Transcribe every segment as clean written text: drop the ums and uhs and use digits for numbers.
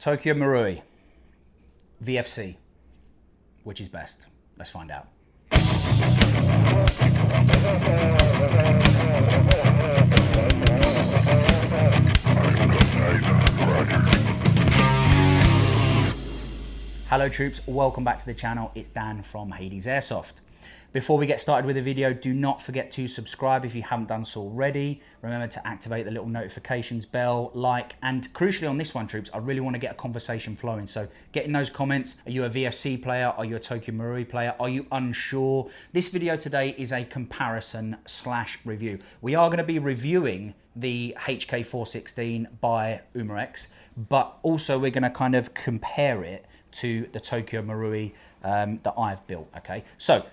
Tokyo Marui, VFC, which is best? Let's find out. Hello troops, welcome back to the channel. It's Dan from Hades Airsoft. Before we get started with the video, do not forget to subscribe if you haven't done so already. Remember to activate the little notifications bell, like, and crucially on this one, troops, I really want to get a conversation flowing. So get in those comments. Are you a VFC player? Are you a Tokyo Marui player? Are you unsure? This video today is a comparison / review. We are going to be reviewing the HK416 by Umarex, but also we're going to kind of compare it to the Tokyo Marui that I've built, okay? So,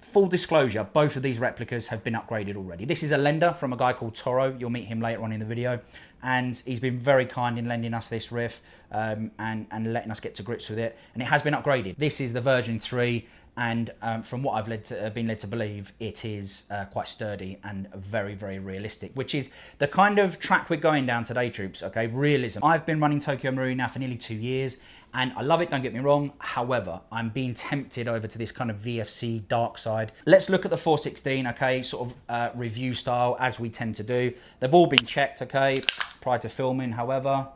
full disclosure, both of these replicas have been upgraded already. This is a lender from a guy called Toro. You'll meet him later on in the video. And he's been very kind in lending us this riff and letting us get to grips with it. And it has been upgraded. This is the version 3. And from what I've been led to believe, it is quite sturdy and very, very realistic, which is the kind of track we're going down today, troops, okay? Realism. I've been running Tokyo Marui now for nearly 2 years. And I love it, don't get me wrong. However, I'm being tempted over to this kind of VFC dark side. Let's look at the 416, okay? Sort of review style, as we tend to do. They've all been checked, okay, prior to filming. However,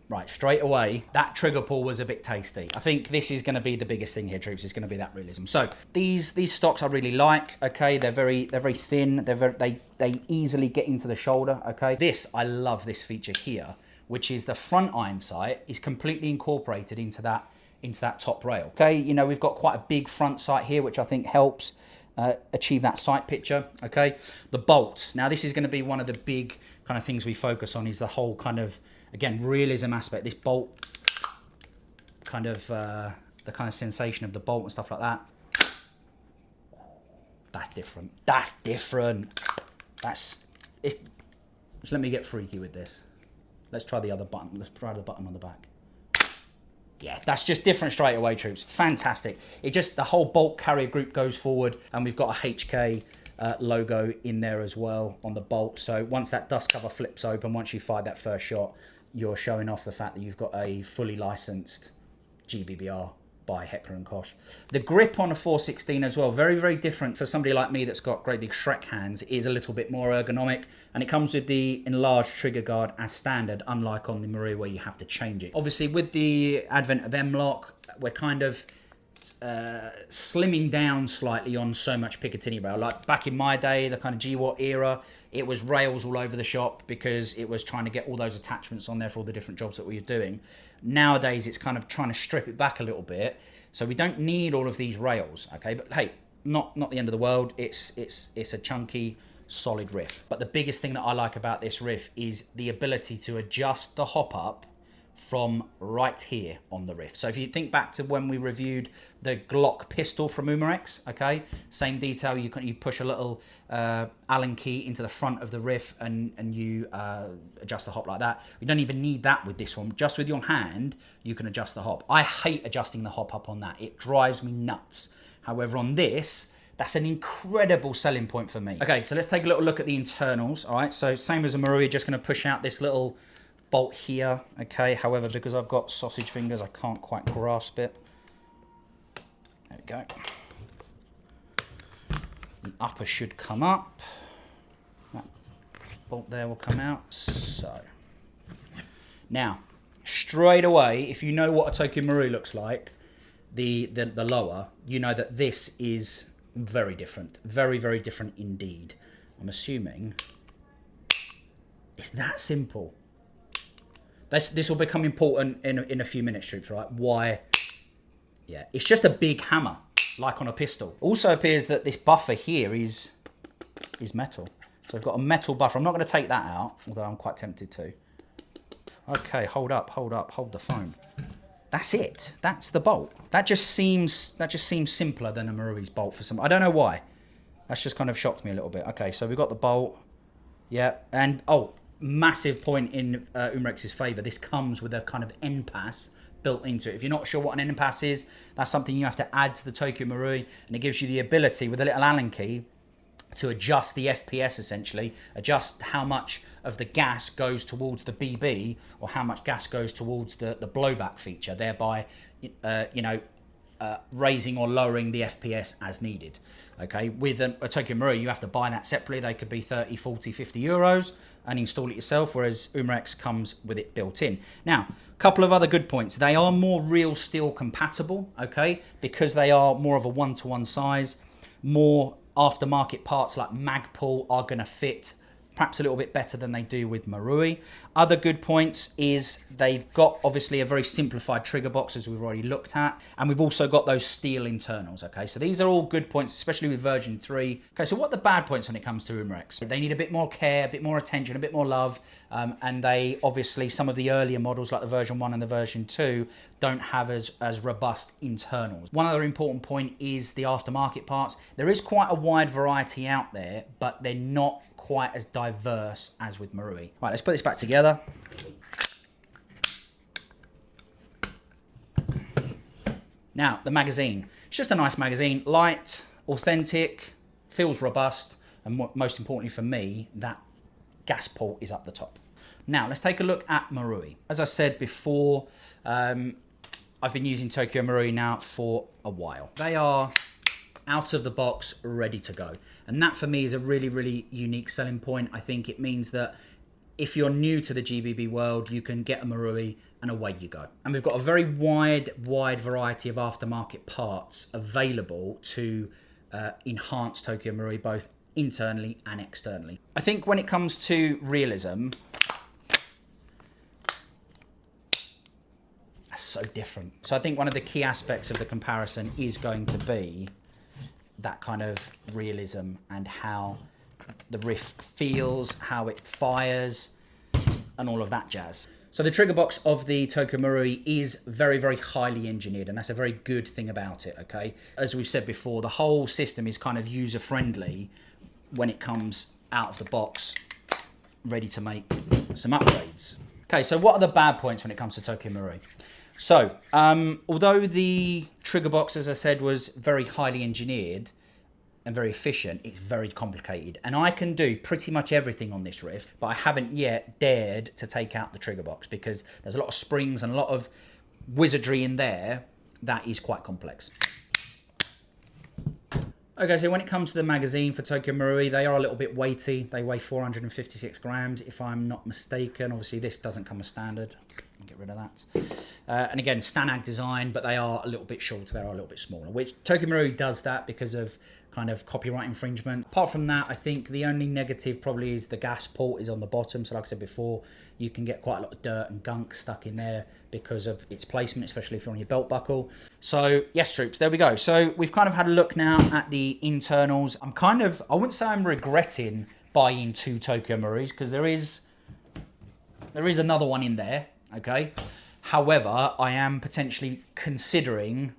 right, straight away, that trigger pull was a bit tasty. I think this is going to be the biggest thing here, troops. It's going to be that realism. So these stocks I really like. Okay, they're very thin. They easily get into the shoulder. Okay, I love this feature here, which is the front iron sight is completely incorporated into that top rail. Okay, you know, we've got quite a big front sight here, which I think helps achieve that sight picture. Okay, the bolts. Now this is going to be one of the big kind of things we focus on, is the whole kind of, again, realism aspect. This bolt kind of the kind of sensation of the bolt and stuff like that. That's different. That's different. Just let me get freaky with this. Let's try the other button. Let's try the button on the back. Yeah, that's just different straight away, troops. Fantastic. It just, the whole bolt carrier group goes forward, and we've got a HK logo in there as well on the bolt. So once that dust cover flips open, once you fire that first shot, you're showing off the fact that you've got a fully licensed GBBR by Heckler & Koch. The grip on a 416 as well, very, very different for somebody like me that's got great big Shrek hands. It is a little bit more ergonomic, and it comes with the enlarged trigger guard as standard, unlike on the Marui where you have to change it. Obviously, with the advent of M-Lock, we're kind of slimming down slightly on so much Picatinny rail. Like back in my day, the kind of GWAT era, it was rails all over the shop because it was trying to get all those attachments on there for all the different jobs that we were doing. Nowadays, it's kind of trying to strip it back a little bit, so we don't need all of these rails, okay? But hey, not the end of the world. It's a chunky, solid riff. But the biggest thing that I like about this riff is the ability to adjust the hop up from right here on the riff. So if you think back to when we reviewed the Glock pistol from Umarex, okay, same detail. You push a little Allen key into the front of the riff and you adjust the hop like that. You don't even need that with this one. Just with your hand, you can adjust the hop. I hate adjusting the hop up on that. It drives me nuts. However, on this, that's an incredible selling point for me. Okay, so let's take a little look at the internals. All right, so same as a Marui, just going to push out this little bolt here, okay? However, because I've got sausage fingers, I can't quite grasp it. There we go. The upper should come up. That bolt there will come out. So, now, straight away, if you know what a Tokyo Marui looks like, the lower, you know that this is very different. Very, very different indeed. I'm assuming it's that simple. This will become important in a few minutes, troops, right? Why? Yeah, it's just a big hammer, like on a pistol. Also appears that this buffer here is metal. So I've got a metal buffer. I'm not going to take that out, although I'm quite tempted to. Okay, hold the phone. That's it. That's the bolt. That just seems simpler than a Marui's bolt for some. I don't know why. That's just kind of shocked me a little bit. Okay, so we've got the bolt. Yeah, and oh, massive point in Umarex's favor. This comes with a kind of end pass built into it. If you're not sure what an end pass is, that's something you have to add to the Tokyo Marui, and it gives you the ability with a little Allen key to adjust the FPS, essentially, adjust how much of the gas goes towards the BB or how much gas goes towards the blowback feature, thereby, raising or lowering the FPS as needed. Okay, with a Tokyo Marui, you have to buy that separately. They could be 30, 40, 50 euros and install it yourself, whereas Umarex comes with it built in. Now, a couple of other good points. They are more real steel compatible, okay, because they are more of a one-to-one size. More aftermarket parts like Magpul are going to fit perhaps a little bit better than they do with Marui. Other good points is they've got obviously a very simplified trigger box, as we've already looked at, and we've also got those steel internals. Okay, so these are all good points, especially with version 3. Okay, so what are the bad points when it comes to Umarex? They need a bit more care, a bit more attention, a bit more love, and they obviously, some of the earlier models like the version 1 and the version 2 don't have as robust internals. One other important point is the aftermarket parts. There is quite a wide variety out there, but they're not quite as diverse as with Marui. Right, let's put this back together. Now, the magazine. It's just a nice magazine, light, authentic, feels robust, and most importantly for me, that gas port is up the top. Now, let's take a look at Marui. As I said before, I've been using Tokyo Marui now for a while. They are out of the box, ready to go. And that for me is a really, really unique selling point. I think it means that if you're new to the GBB world, you can get a Marui and away you go. And we've got a very wide variety of aftermarket parts available to enhance Tokyo Marui both internally and externally. I think when it comes to realism, that's so different. So I think one of the key aspects of the comparison is going to be that kind of realism and how the riff feels, how it fires, and all of that jazz. So the trigger box of the Tokyo Marui is very, very highly engineered, and that's a very good thing about it, okay? As we've said before, the whole system is kind of user-friendly when it comes out of the box, ready to make some upgrades. Okay, so what are the bad points when it comes to Tokyo Marui? So, although the trigger box, as I said, was very highly engineered and very efficient, it's very complicated. And I can do pretty much everything on this riff, but I haven't yet dared to take out the trigger box because there's a lot of springs and a lot of wizardry in there that is quite complex. Okay, so when it comes to the magazine for Tokyo Marui, they are a little bit weighty. They weigh 456 grams, if I'm not mistaken. Obviously, this doesn't come as standard. I'll get rid of that. And again, Stanag design, but they are a little bit shorter. They are a little bit smaller, which Tokyo Marui does that because of kind of copyright infringement. Apart from that, I think the only negative probably is the gas port is on the bottom. So like I said before, you can get quite a lot of dirt and gunk stuck in there because of its placement, especially if you're on your belt buckle. So yes, troops, there we go. So we've kind of had a look now at the internals. I wouldn't say I'm regretting buying 2 Tokyo Maruis because there is another one in there, okay? However, I am potentially considering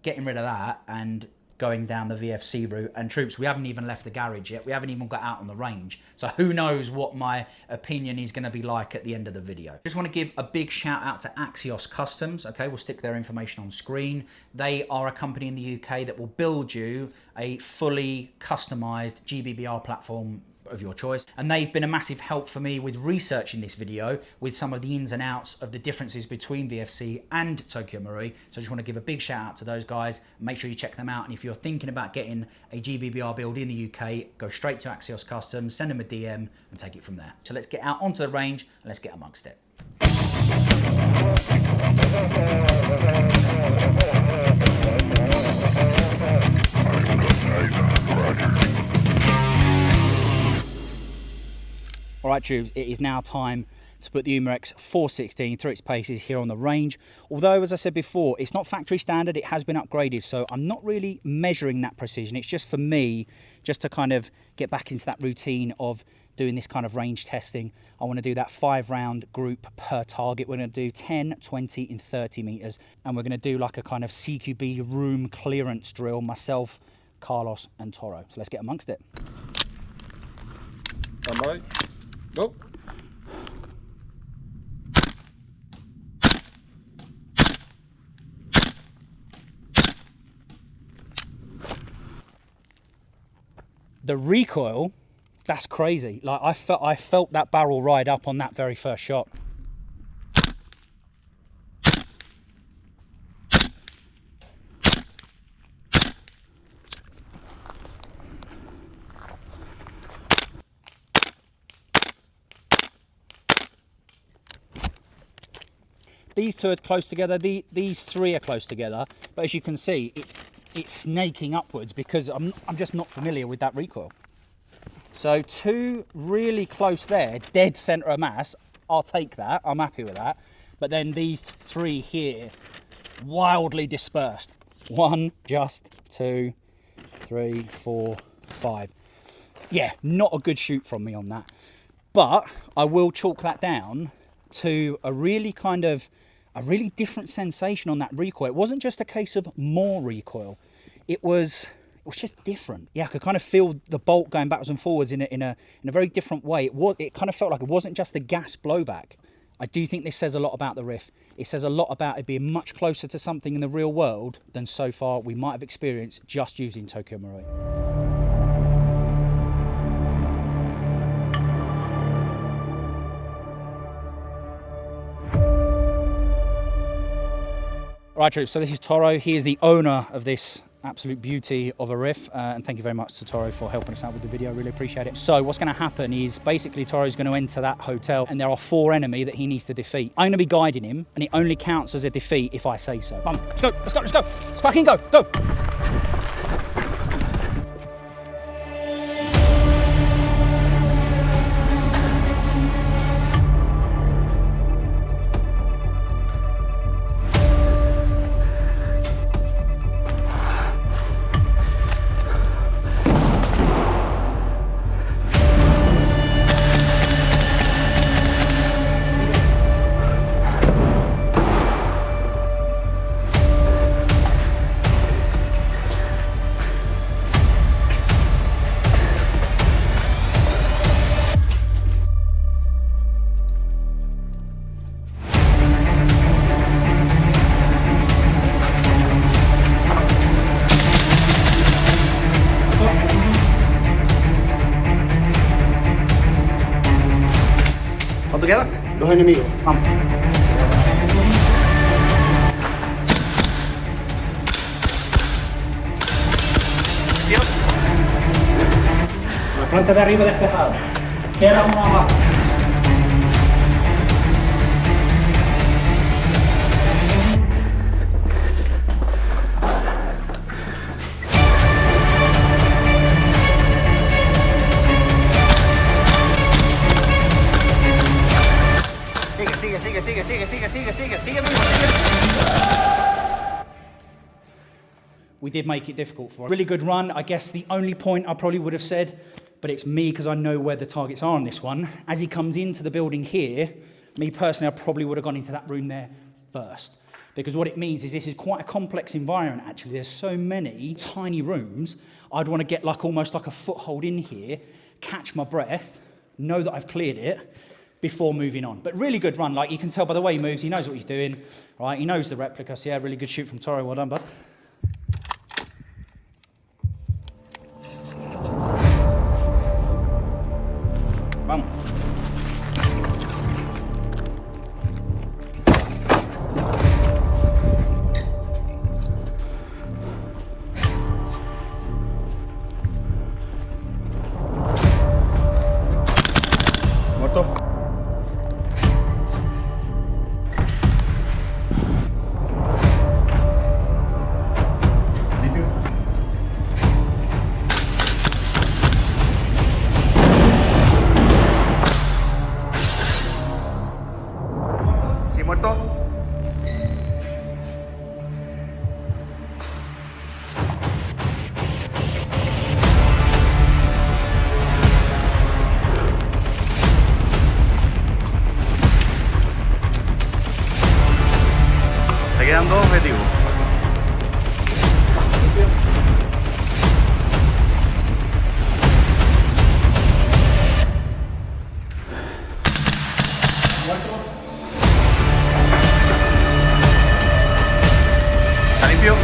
getting rid of that and going down the VFC route. And troops, we haven't even left the garage yet. We haven't even got out on the range. So who knows what my opinion is going to be like at the end of the video. Just want to give a big shout out to Axios Customs. Okay, we'll stick their information on screen. They are a company in the UK that will build you a fully customized GBBR platform of your choice, and they've been a massive help for me with researching this video with some of the ins and outs of the differences between VFC and Tokyo Marui. So I just want to give a big shout out to those guys. Make sure you check them out, and if you're thinking about getting a GBBR build in the UK, go straight to Axios Customs, send them a DM and take it from there. So let's get out onto the range and let's get amongst it. All right, tubes, it is now time to put the Umarex 416 through its paces here on the range. Although, as I said before, it's not factory standard, it has been upgraded, so I'm not really measuring that precision. It's just for me, just to kind of get back into that routine of doing this kind of range testing. I want to do that 5-round group per target. We're going to do 10, 20 and 30 meters, and we're going to do like a kind of CQB room clearance drill, myself, Carlos and Toro. So let's get amongst it. All right. Go. the recoil, that's crazy. Like I felt that barrel ride up on that very first shot. These two are close together, these three are close together, but as you can see, it's snaking upwards because I'm just not familiar with that recoil. So two really close there, dead center of mass. I'll take that, I'm happy with that. But then these three here, wildly dispersed. 1, just 2, 3, 4, 5. Yeah, not a good shoot from me on that. But I will chalk that down to a really different sensation on that recoil. It wasn't just a case of more recoil. It was just different. Yeah, I could kind of feel the bolt going backwards and forwards in a very different way. It kind of felt like it wasn't just the gas blowback. I do think this says a lot about the riff. It says a lot about it being much closer to something in the real world than so far we might have experienced just using Tokyo Marui. Right, troops, so this is Toro. He is the owner of this absolute beauty of a riff, and thank you very much to Toro for helping us out with the video. I really appreciate it. So what's going to happen is basically Toro's going to enter that hotel and there are 4 enemy that he needs to defeat. I'm going to be guiding him and it only counts as a defeat if I say so. Come on, let's go, let's go, let's go. Let's fucking go, go. Together? Dos enemigos. Vamos. La planta de arriba despejada. Queda uno abajo. Sigue. We did make it difficult for him. Really good run. I guess the only point I probably would have said, but it's me because I know where the targets are on this one. As he comes into the building here, me personally, I probably would have gone into that room there first. Because what it means is this is quite a complex environment actually. There's so many tiny rooms. I'd want to get like almost like a foothold in here, catch my breath, know that I've cleared it, before moving on. But really good run, like you can tell by the way he moves, he knows what he's doing, right? He knows the replica, so yeah, really good shoot from Toro, well done, bud. Vamos. Muerto. Muerto. Te quedan 2 objetivos. ¿Está limpio?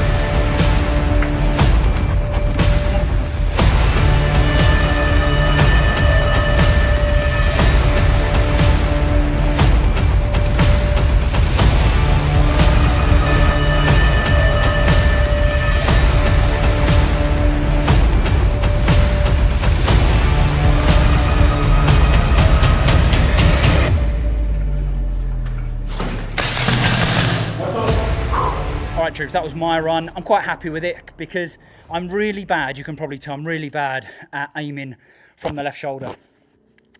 troops, that was my run. I'm quite happy with it because I'm really bad, you can probably tell I'm really bad at aiming from the left shoulder.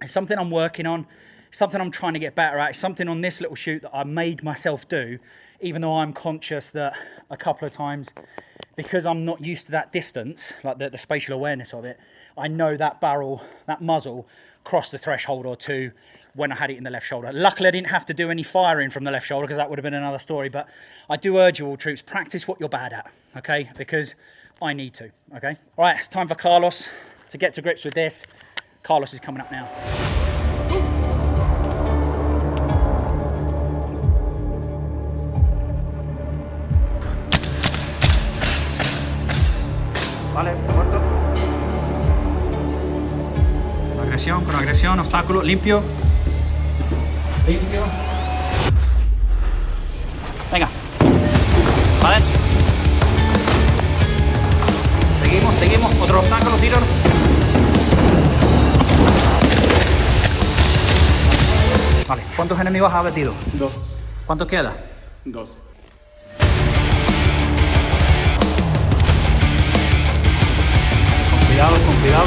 It's something I'm working on, something I'm trying to get better at. It's something on this little shoot that I made myself do, even though I'm conscious that a couple of times, because I'm not used to that distance, like the spatial awareness of it, I know that barrel, that muzzle crossed the threshold or two when I had it in the left shoulder. Luckily, I didn't have to do any firing from the left shoulder because that would have been another story. But I do urge you all, troops, practice what you're bad at, okay? Because I need to, okay? All right, it's time for Carlos to get to grips with this. Carlos is coming up now. Vale, muerto. Con agresión, obstáculo, limpio. Limpio. Venga. Vale. Seguimos. Otro obstáculo, tiro. Vale. ¿Cuántos enemigos has batido? 2. ¿Cuántos queda? 2. Con cuidado.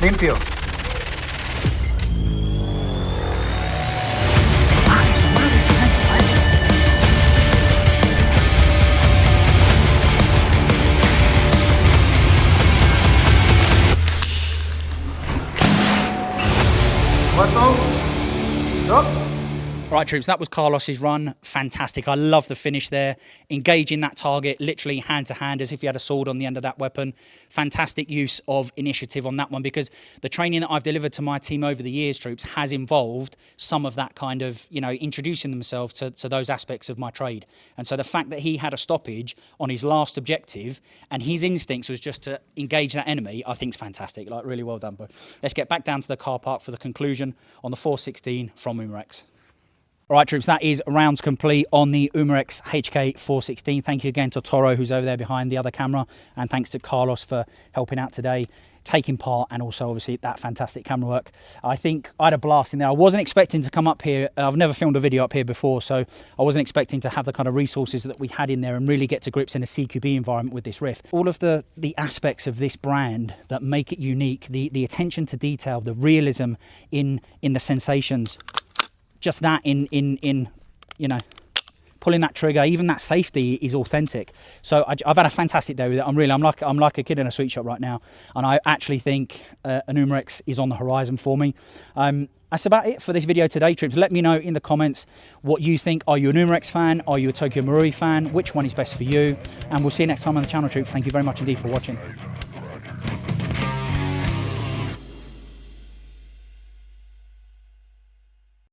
Limpio. Right, troops, that was Carlos's run. Fantastic. I love the finish there. Engaging that target literally hand to hand as if he had a sword on the end of that weapon. Fantastic use of initiative on that one, because the training that I've delivered to my team over the years, troops, has involved some of that kind of, you know, introducing themselves to those aspects of my trade. And so the fact that he had a stoppage on his last objective and his instincts was just to engage that enemy, I think is fantastic. Like, really well done, bro. Let's get back down to the car park for the conclusion on the 416 from Umarex. All right, troops, that is rounds complete on the Umarex HK416. Thank you again to Toro, who's over there behind the other camera, and thanks to Carlos for helping out today, taking part, and also obviously that fantastic camera work. I think I had a blast in there. I wasn't expecting to come up here. I've never filmed a video up here before, so I wasn't expecting to have the kind of resources that we had in there and really get to grips in a CQB environment with this riff. All of the aspects of this brand that make it unique, the attention to detail, the realism in the sensations, just that in you know, pulling that trigger, even that safety is authentic. So I've had a fantastic day with it. I'm like a kid in a sweet shop right now, and I actually think an Umarex is on the horizon for me. That's about it for this video today, troops. Let me know in the comments what you think. Are you an Umarex fan? Are you a Tokyo Marui fan? Which one is best for you? And we'll see you next time on the channel, troops. Thank you very much indeed for watching.